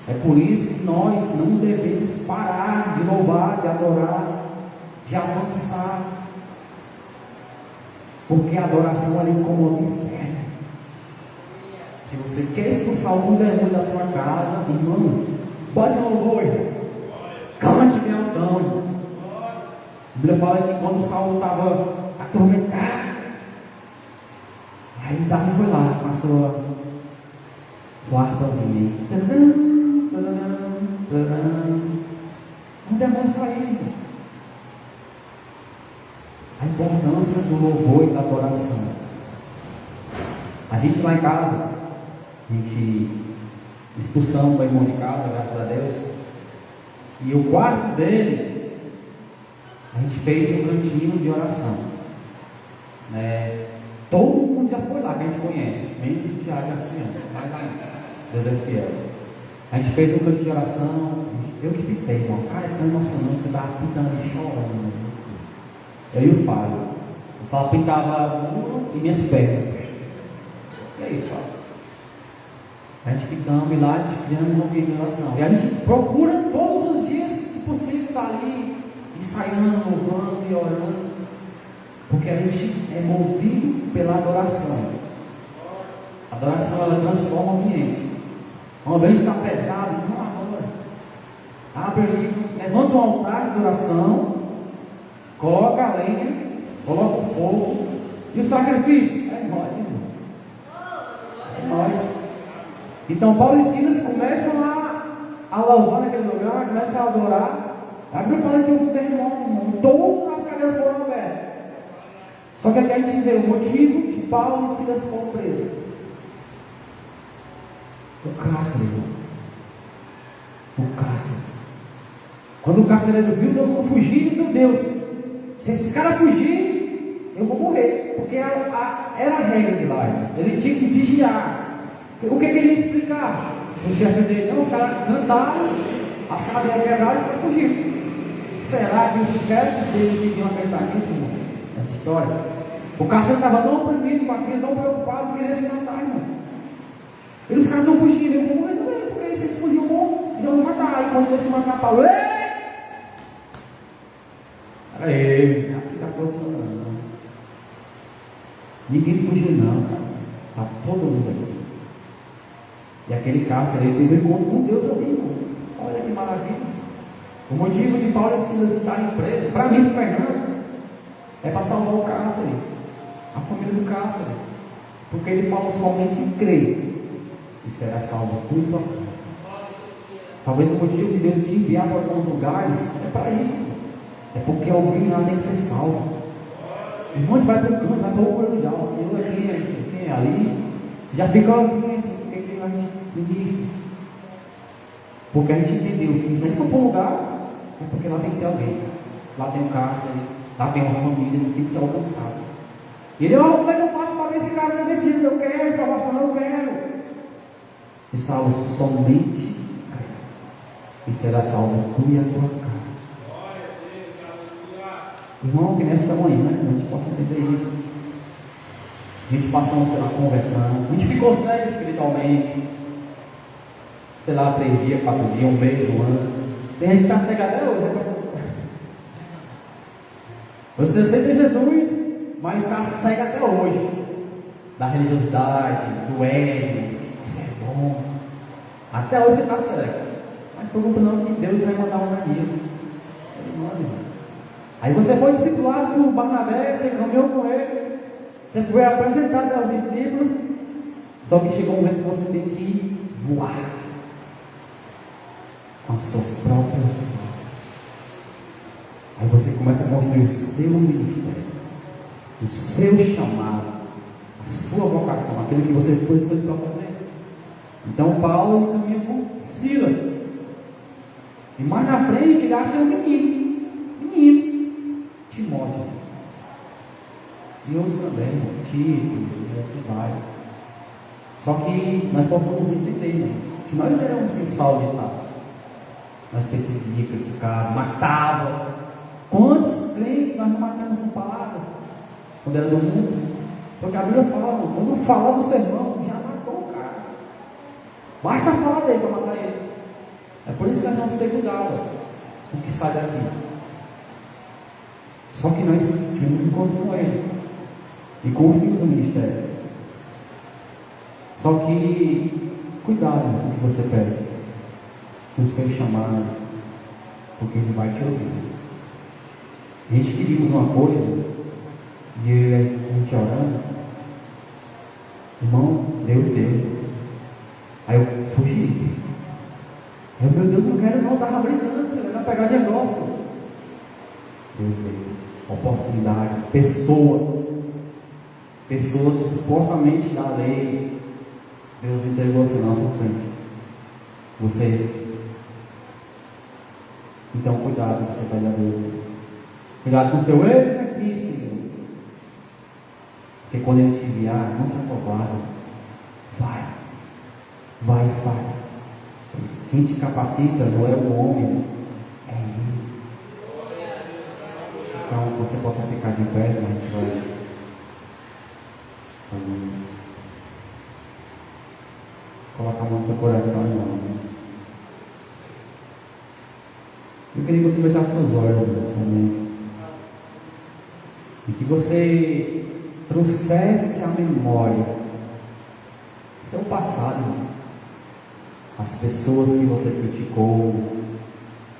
É por isso que nós não devemos parar de louvar, de adorar, de avançar. Porque a adoração ela incomoda o inferno. Se você quer expulsar algum demônio da sua casa, irmão, bote um louvor, cante bem altão, irmão. A Bíblia fala que quando Saulo estava atormentado, aí Davi foi lá com a sua harpazinha. Um demônio saiu. A importância do louvor e da adoração. A gente lá em casa, expulsamos o demônio de casa, graças a Deus. E o quarto dele, a gente fez um cantinho de oração. Todo mundo já foi lá, que a gente conhece, menos o Tiago e a Suiana, mas Deus é fiel. A gente fez um cantinho de oração, eu que pitei, irmão, cara, é tão emocionante que eu estava pintando e chorando. Eu e o Fábio. O Fábio pintava e minhas pernas. Que é isso, Fábio? A gente pintando e lá, a gente criando uma organização. E a gente procura todos os dias, se possível, estar ali, ensaiando, louvando e orando. Porque a gente é movido pela adoração. A adoração, ela transforma o ambiente. O ambiente está pesado, não adora. Abre ali, levanta um altar de adoração. Coloca a lenha, coloca o fogo e o sacrifício. É nós, irmão. É nós. Então Paulo e Silas começam a louvar naquele lugar, começam a adorar. A Bíblia fala que houve um terremoto, irmão. Todas as cadeias foram abertas. Só que aqui a gente vê o motivo de Paulo e Silas foram presos. O cárcere, irmão. O cárcere. Quando o carcereiro viu todo mundo fugir, meu Deus. Se esses caras fugirem, eu vou morrer. Porque era a regra de lá. Ele tinha que vigiar. O que ele ia explicar? O chefe dele, não, os caras cantaram, as cadeias quebraram para fugir. Será que os chefes deles iriam acreditar nisso, irmão? Essa história? O carcereiro estava tão oprimido com aquilo, tão preocupado, que queria se matar, irmão. E os caras estão fugindo, eu vou morrer também, porque se eles fugirem, eu vou matar. Aí quando ele se matar, Paulo, ei, assim está funcionando. Ninguém fugiu não, cara. Está todo mundo aqui. E aquele cárcere, ele teve um encontro com Deus ali, irmão. Olha que maravilha. O motivo de Paulo e Silas estarem presos, para mim, para Fernando, é para salvar o cárcere, a família do cárcere. Porque ele falou somente em crer e será salvo tudo a casa. Talvez o motivo de Deus te enviar para alguns lugares é para isso. É porque alguém lá tem que ser salvo. Irmão, a gente vai para o canto, vai para o corpo já. O Senhor aqui, é ali. Já fica assim, porque que vai ministro. Porque a gente entendeu que se a gente for para um lugar, é porque lá tem que ter alguém. Lá tem um cárcere, lá tem uma família que tem que ser alcançada. E ele, como é que eu faço para ver esse cara decidido? Eu quero salvação, eu quero. E salvo somente será salvo tu e a tua casa. Irmão, que nesta manhã a gente possa entender isso. A gente passamos pela conversão, a gente ficou cego espiritualmente, sei lá, 3 dias, 4 dias, 1 mês, 1 ano. Tem gente que está cega até hoje, né? Você aceita Jesus, mas está cego até hoje, da religiosidade, do ego, que você é bom. Até hoje você está cego. Mas pergunta não que Deus vai mandar um Ananias. Ele manda, irmão. Aí você foi discipulado por Barnabé, você caminhou com ele, você foi apresentado aos discípulos, só que chegou um momento que você tem que voar com as suas próprias mãos. Aí você começa a construir o seu ministério, o seu chamado, a sua vocação, aquilo que você foi escolhido para fazer. Então Paulo caminha com Silas, e mais na frente ele acha um menino, Timóteo, e outros também, Tito, e assim vai. Só que nós possamos entender, né, que nós éramos sem Saulo de Tarso. Nós perseguíamos, criticávamos, matávamos. Quantos crentes nós não matamos com palavras quando era do mundo? Porque a Bíblia fala, quando falar do sermão, já matou o cara. Basta falar dele para matar ele. É por isso que nós vamos ter cuidado com o que sai daqui. Só que nós tivemos encontro com ele e confiamos no ministério. Só que cuidado com o que você pede, com o seu chamado, porque ele vai te ouvir. A gente queríamos uma coisa, e a gente orando, irmão, Deus deu. Aí eu fugi. Meu Deus, não quero não, estava brincando, você vai pegar de negócio. Deus deu oportunidades, pessoas supostamente da lei. Deus entregou você na nossa frente. Você. Então cuidado com o que você pede a Deus. Cuidado com o seu ex aqui, Senhor. Porque quando ele te enviar, não se acovarde. Vai e faz. Quem te capacita não é o homem, é ele. Então você possa ficar de pé, mas a gente vai fazer. Colocar a mão no seu coração, irmão. Eu queria que você fechasse seus olhos nesse momento. E que você trouxesse à memória seu passado, as pessoas que você criticou,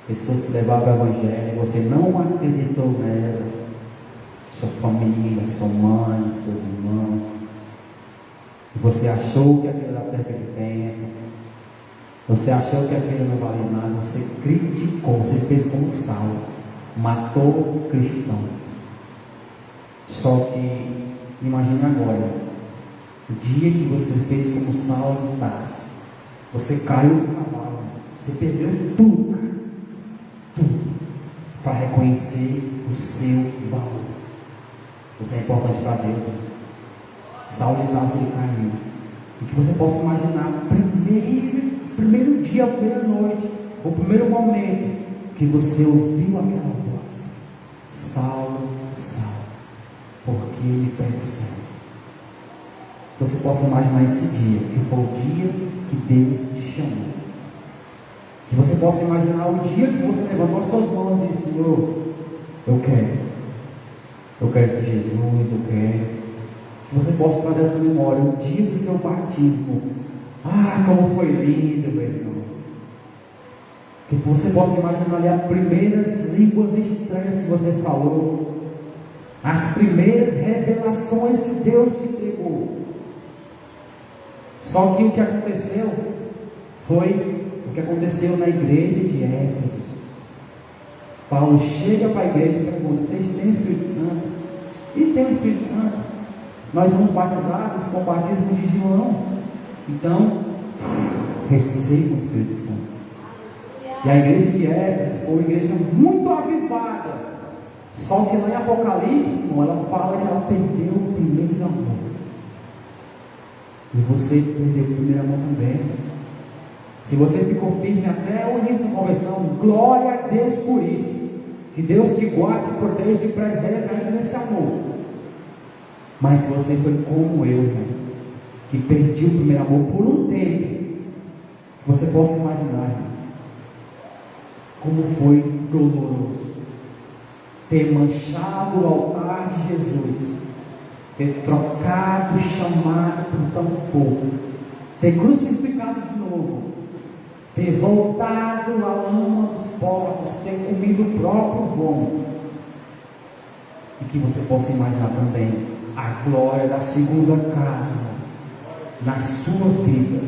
pessoas que levavam o evangelho e você não acreditou nelas, sua família, sua mãe, seus irmãos, e você achou que aquilo era perda de tempo, você achou que aquilo não valia nada, você criticou, você fez como Saulo, matou cristãos. Só que, imagine agora, o dia que você fez como Saulo de Tarso, você caiu do cavalo, você perdeu tudo, cara, tudo, para reconhecer o seu valor. Você é importante para Deus, né? Saulo de Tarso ele caiu, e que você possa imaginar o primeiro dia, a primeira noite, o primeiro momento que você ouviu aquela voz: Saulo, porque ele percebe. Você possa imaginar esse dia, que foi o dia que Deus te chamou. Que você possa imaginar o dia que você levantou as suas mãos e disse: Senhor, eu quero esse Jesus, eu quero. Que você possa trazer essa memória, o dia do seu batismo. Ah, como foi lindo, meu irmão. Que você possa imaginar ali as primeiras línguas estranhas que você falou, as primeiras revelações que Deus te entregou. Só que o que aconteceu foi o que aconteceu na igreja de Éfeso. Paulo chega para a igreja e pergunta: vocês têm o Espírito Santo? E tem o Espírito Santo. Nós fomos batizados com o batismo de João. Então, receba o Espírito Santo. E a igreja de Éfeso foi uma igreja muito avivada. Só que lá em Apocalipse, ela fala que ela perdeu o primeiro amor. E você perdeu o primeiro amor também. Se você ficou firme até o início da conversão, glória a Deus por isso. Que Deus te guarde, te proteja, te preserve ainda nesse amor. Mas se você foi como eu, irmão, que perdi o primeiro amor por um tempo, você possa imaginar, irmão, como foi doloroso ter manchado o altar de Jesus, ter trocado o chamado por tão pouco, ter crucificado de novo, ter voltado à lama dos porcos, ter comido o próprio vômito, e que você possa imaginar também a glória da segunda casa, irmão, na sua vida,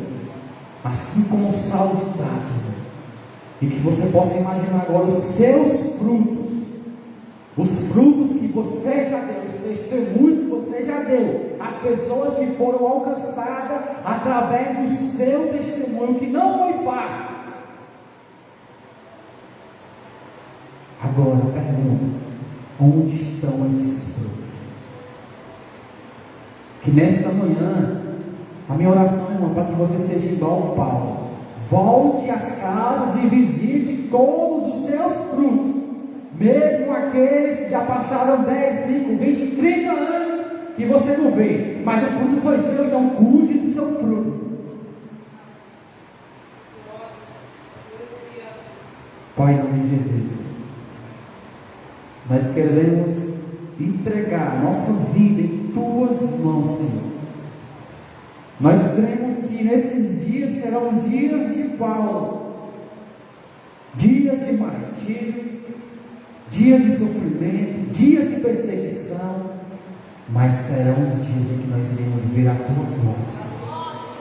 assim como o Saulo de Tarso, irmão, e que você possa imaginar agora os seus frutos, os frutos que você já deu, os testemunhos que você já deu, as pessoas que foram alcançadas através do seu testemunho, que não foi fácil. Agora pergunta: onde estão esses frutos? Que nesta manhã, a minha oração, irmão, para que você seja igual ao Paulo. Volte às casas e visite todos os seus frutos, mesmo aqueles que já passaram 10, 5, 20, 30 anos que você não vê, mas o fruto foi seu, então cuide do seu fruto. Pai, em nome de Jesus, nós queremos entregar nossa vida em Tuas mãos, Senhor. Nós cremos que nesses dias serão dias de Paulo, dias de martírio, dias de sofrimento, dias de perseguição, mas serão os dias em que nós iremos ver a Tua glória.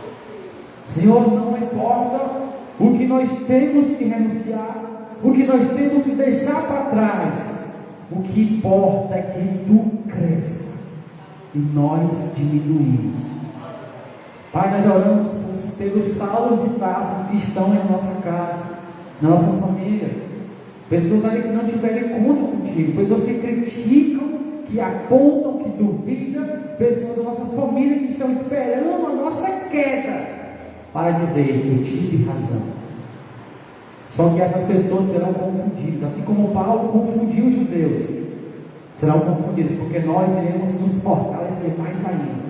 Senhor, não importa o que nós temos que renunciar, o que nós temos que deixar para trás, o que importa é que Tu cresça e nós diminuímos. Pai, nós oramos pelos Saulos de Tarso que estão em nossa casa, na nossa família, pessoas ali que não tiverem conta contigo, pessoas que criticam, que apontam, que duvidam, pessoas da nossa família que estão esperando a nossa queda para dizer: eu tive razão. Só que essas pessoas serão confundidas, assim como Paulo confundiu os judeus, serão confundidas, porque nós iremos nos fortalecer mais ainda.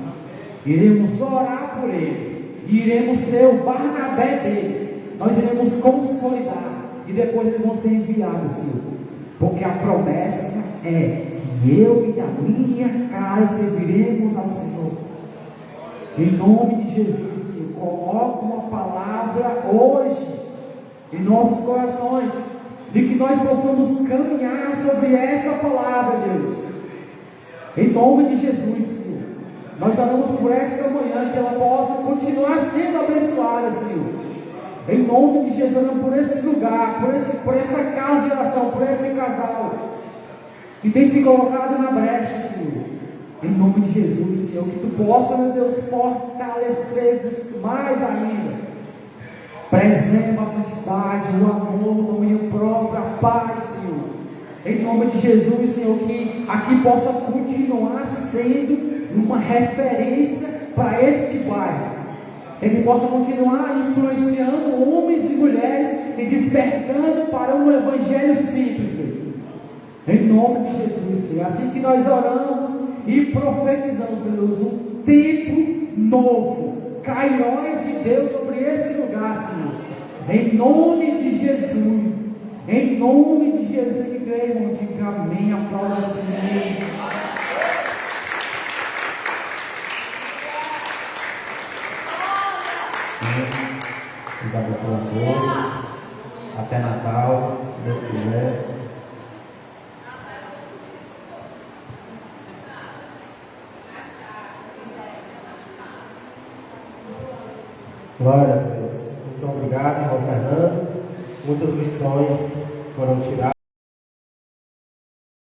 Iremos orar por eles, e iremos ser o Barnabé deles. Nós iremos consolidar, e depois eles vão ser enviados, Senhor, porque a promessa é que eu e a minha casa serviremos ao Senhor. Em nome de Jesus, Senhor, coloca uma palavra hoje em nossos corações, de que nós possamos caminhar sobre esta palavra, Deus. Em nome de Jesus, nós oramos por esta manhã, que ela possa continuar sendo abençoada, Senhor. Em nome de Jesus, oramos por esse lugar, por essa casa de oração, por esse casal que tem se colocado na brecha, Senhor. Em nome de Jesus, Senhor, que Tu possa, meu Deus, fortalecer-nos mais ainda. Preserva a santidade, o amor, o domínio próprio, a paz, Senhor. Em nome de Jesus, Senhor, que aqui possa continuar sendo uma referência para este bairro, que possa continuar influenciando homens e mulheres e despertando para um evangelho simples, Deus. Em nome de Jesus, Senhor, assim que nós oramos e profetizamos, Deus, um tempo novo, Kairos de Deus sobre esse lugar, Senhor. Em nome de Jesus, em nome de Jesus, que creio, irmão, diga amém, aplauda o Senhor. Deus abençoe a todos. Até Natal, se Deus quiser. Glória a Deus. Muito obrigado, irmão Fernando. Muitas lições foram tiradas.